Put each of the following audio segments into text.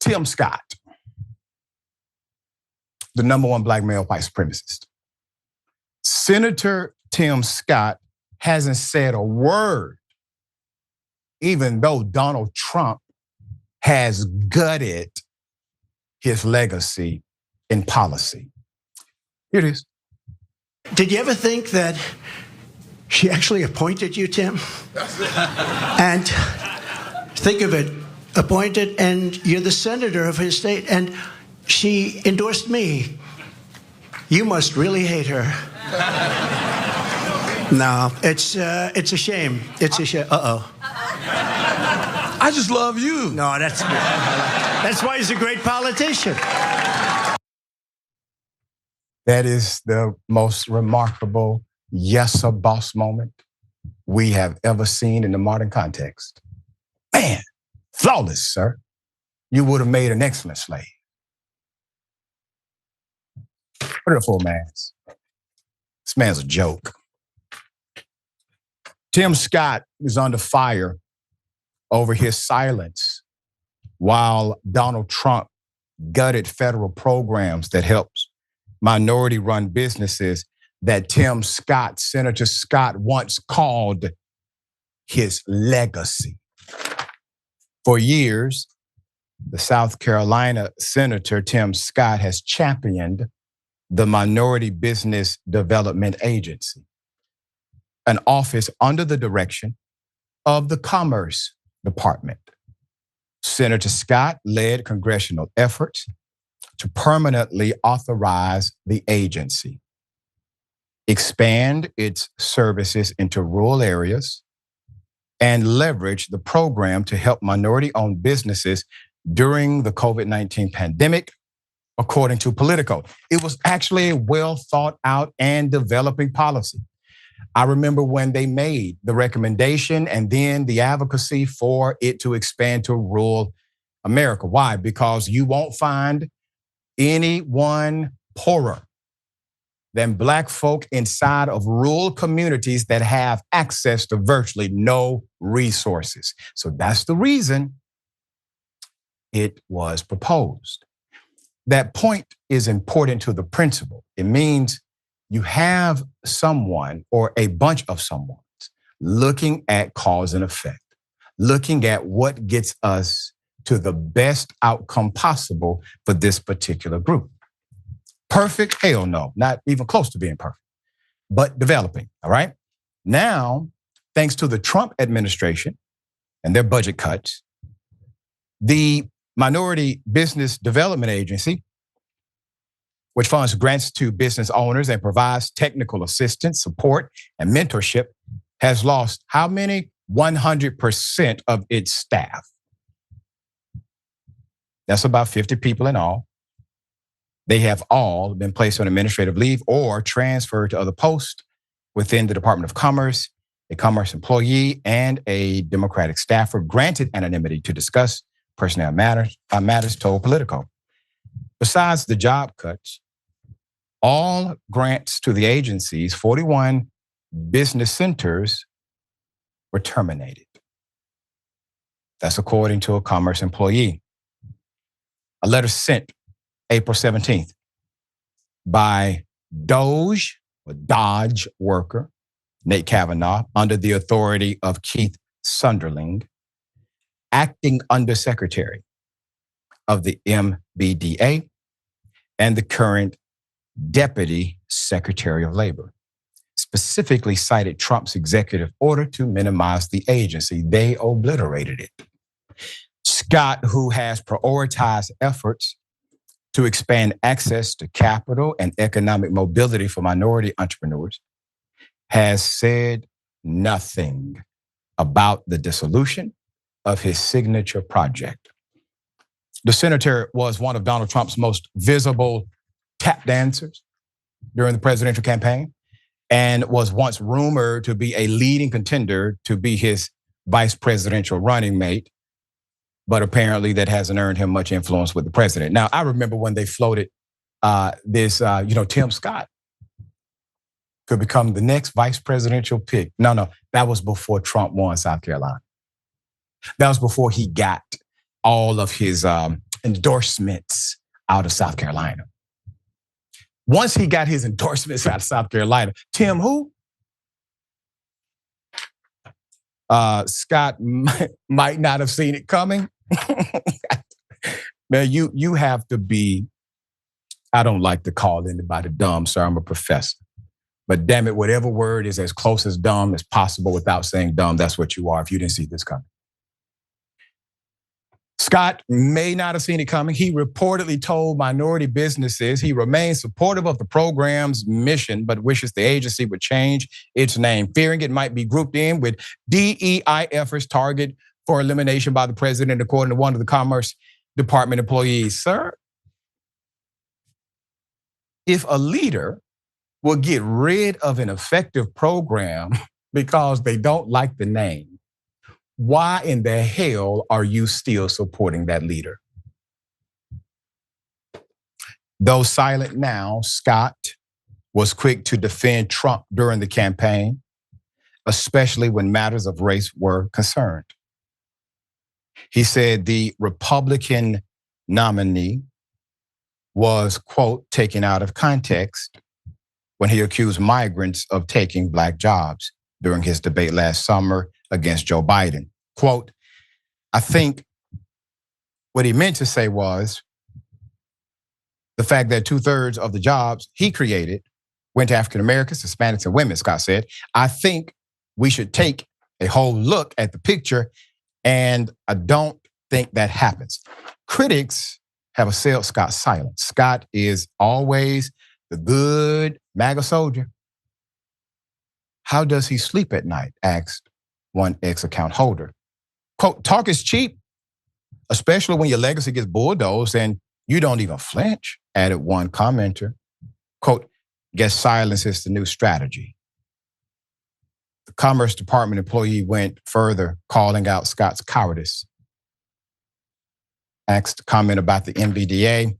Tim Scott, the #1 black male white supremacist. Senator Tim Scott hasn't said a word, even though Donald Trump has gutted his legacy in policy. Here it is. Did you ever think that she actually appointed you, Tim? And think of it, appointed, and you're the senator of his state, and she endorsed me. You must really hate her. No, it's a shame. It's a shame. Uh-oh. I just love you. No, that's why he's a great politician. That is the most remarkable yes, sir, boss moment we have ever seen in the modern context. Man, flawless, sir. You would have made an excellent slave. Put it up for a man. This man's a joke. Tim Scott is under fire over his silence while Donald Trump gutted federal programs that helps minority-run businesses that Tim Scott, Senator Scott, once called his legacy. For years, the South Carolina Senator Tim Scott has championed the Minority Business Development Agency, an office under the direction of the Commerce Department. Senator Scott led congressional efforts to permanently authorize the agency, expand its services into rural areas, and leverage the program to help minority-owned businesses during the COVID-19 pandemic, according to Politico. It was actually a well thought out and developing policy. I remember when they made the recommendation and then the advocacy for it to expand to rural America. Why? Because you won't find anyone poorer than black folk inside of rural communities that have access to virtually no resources. So that's the reason it was proposed. That point is important to the principle. It means you have someone or a bunch of someones looking at cause and effect, looking at what gets us to the best outcome possible for this particular group. Perfect? Hell no, not even close to being perfect, but developing, all right? Now, thanks to the Trump administration and their budget cuts, the Minority Business Development Agency, which funds grants to business owners and provides technical assistance, support, and mentorship, has lost how many? 100% of its staff. That's about 50 people in all. They have all been placed on administrative leave or transferred to other posts within the Department of Commerce. A Commerce employee and a Democratic staffer granted anonymity to discuss personnel matters told Politico. Besides the job cuts, all grants to the agency's 41 business centers were terminated. That's according to a Commerce employee. A letter sent April 17th by Dodge worker Nate Kavanaugh under the authority of Keith Sunderling, acting undersecretary of the MBDA and the current Deputy Secretary of Labor, specifically cited Trump's executive order to minimize the agency. They obliterated it. Scott, who has prioritized efforts to expand access to capital and economic mobility for minority entrepreneurs, has said nothing about the dissolution of his signature project. The senator was one of Donald Trump's most visible tap dancers during the presidential campaign and was once rumored to be a leading contender to be his vice presidential running mate, but apparently that hasn't earned him much influence with the president. Now, I remember when they floated Tim Scott could become the next vice presidential pick. No, that was before Trump won South Carolina. That was before he got all of his endorsements out of South Carolina. Once he got his endorsements out of South Carolina, Tim who? Scott might not have seen it coming. Man, you have to be, I don't like to call anybody dumb, sir. I'm a professor. But damn it, whatever word is as close as dumb as possible without saying dumb, that's what you are if you didn't see this coming. Scott may not have seen it coming. He reportedly told minority businesses he remains supportive of the program's mission, but wishes the agency would change its name, fearing it might be grouped in with DEI efforts targeted for elimination by the president, according to one of the Commerce Department employees. Sir, if a leader will get rid of an effective program because they don't like the name, why in the hell are you still supporting that leader? Though silent now, Scott was quick to defend Trump during the campaign, especially when matters of race were concerned. He said the Republican nominee was, quote, taken out of context when he accused migrants of taking Black jobs during his debate last summer against Joe Biden. Quote, I think what he meant to say was the fact that 2/3 of the jobs he created went to African Americans, Hispanics, and women, Scott said. I think we should take a whole look at the picture, and I don't think that happens. Critics have assailed Scott's silence. Scott is always the good MAGA soldier. How does he sleep at night? Asked one ex-account holder. Quote, talk is cheap, especially when your legacy gets bulldozed and you don't even flinch, added one commenter. Quote, guess silence is the new strategy. The Commerce Department employee went further, calling out Scott's cowardice. Asked to comment about the MBDA.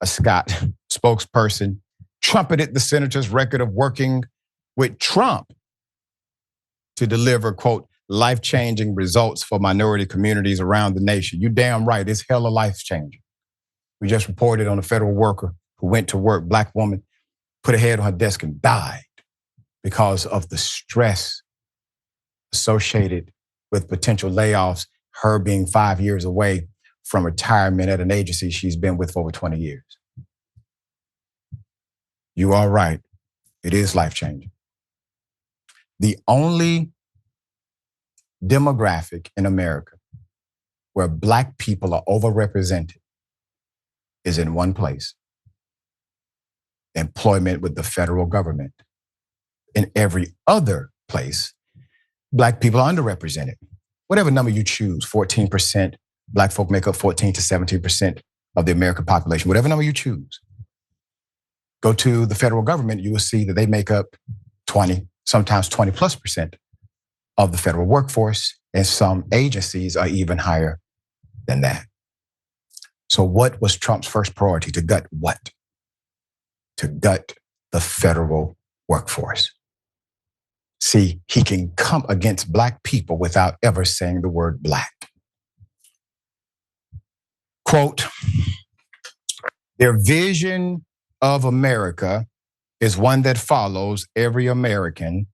A Scott spokesperson trumpeted the senator's record of working with Trump to deliver, quote, life-changing results for minority communities around the nation. You damn right, it's hella life-changing. We just reported on a federal worker who went to work, Black woman, put her head on her desk and died because of the stress associated with potential layoffs, her being 5 years away from retirement at an agency she's been with for over 20 years. You are right, it is life-changing. The only demographic in America where Black people are overrepresented is in one place: employment with the federal government. In every other place, Black people are underrepresented. Whatever number you choose, 14%, Black folk make up 14 to 17% of the American population, whatever number you choose. Go to the federal government, you will see that they make up 20, sometimes 20+% of the federal workforce, and some agencies are even higher than that. So what was Trump's first priority? To gut what? To gut the federal workforce. See, he can come against Black people without ever saying the word Black. Quote, their vision of America is one that follows every American,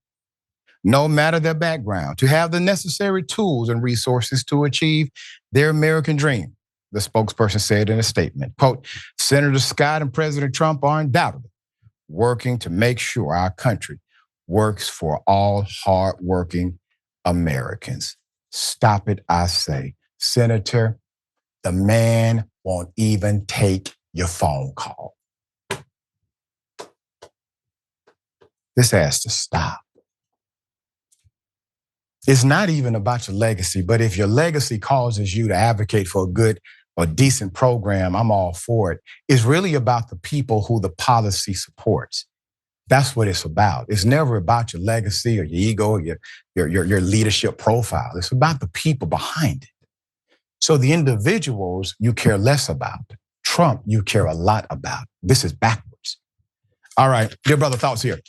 no matter their background, to have the necessary tools and resources to achieve their American dream, the spokesperson said in a statement. Quote, Senator Scott and President Trump are undoubtedly working to make sure our country works for all hardworking Americans. Stop it, I say. Senator, the man won't even take your phone call. This has to stop. It's not even about your legacy, but if your legacy causes you to advocate for a good or decent program, I'm all for it. It's really about the people who the policy supports. That's what it's about. It's never about your legacy or your ego or your leadership profile. It's about the people behind it. So the individuals you care less about. Trump, you care a lot about. This is backwards. All right, dear brother, thoughts here.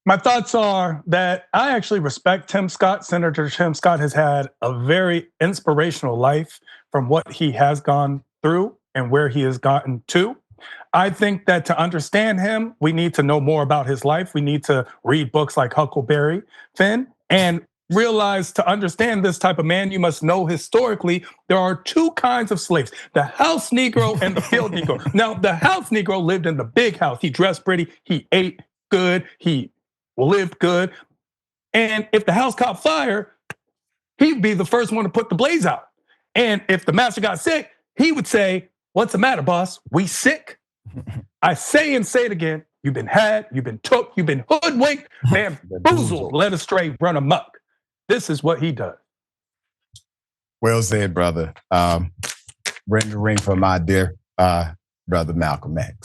My thoughts are that I actually respect Tim Scott. Senator Tim Scott has had a very inspirational life from what he has gone through and where he has gotten to. I think that to understand him, we need to know more about his life. We need to read books like Huckleberry Finn and realize to understand this type of man, you must know historically there are two kinds of slaves, the house Negro and the field Negro. Now, the house Negro lived in the big house. He dressed pretty, he ate good, he lived good. And if the house caught fire, he'd be the first one to put the blaze out. And if the master got sick, he would say, "What's the matter, boss? We sick?" I say and say it again, you've been had, you've been took, you've been hoodwinked, bamboozled, led astray, run amok. This is what he does. Well said, brother. Ring the ring for my dear brother Malcolm X.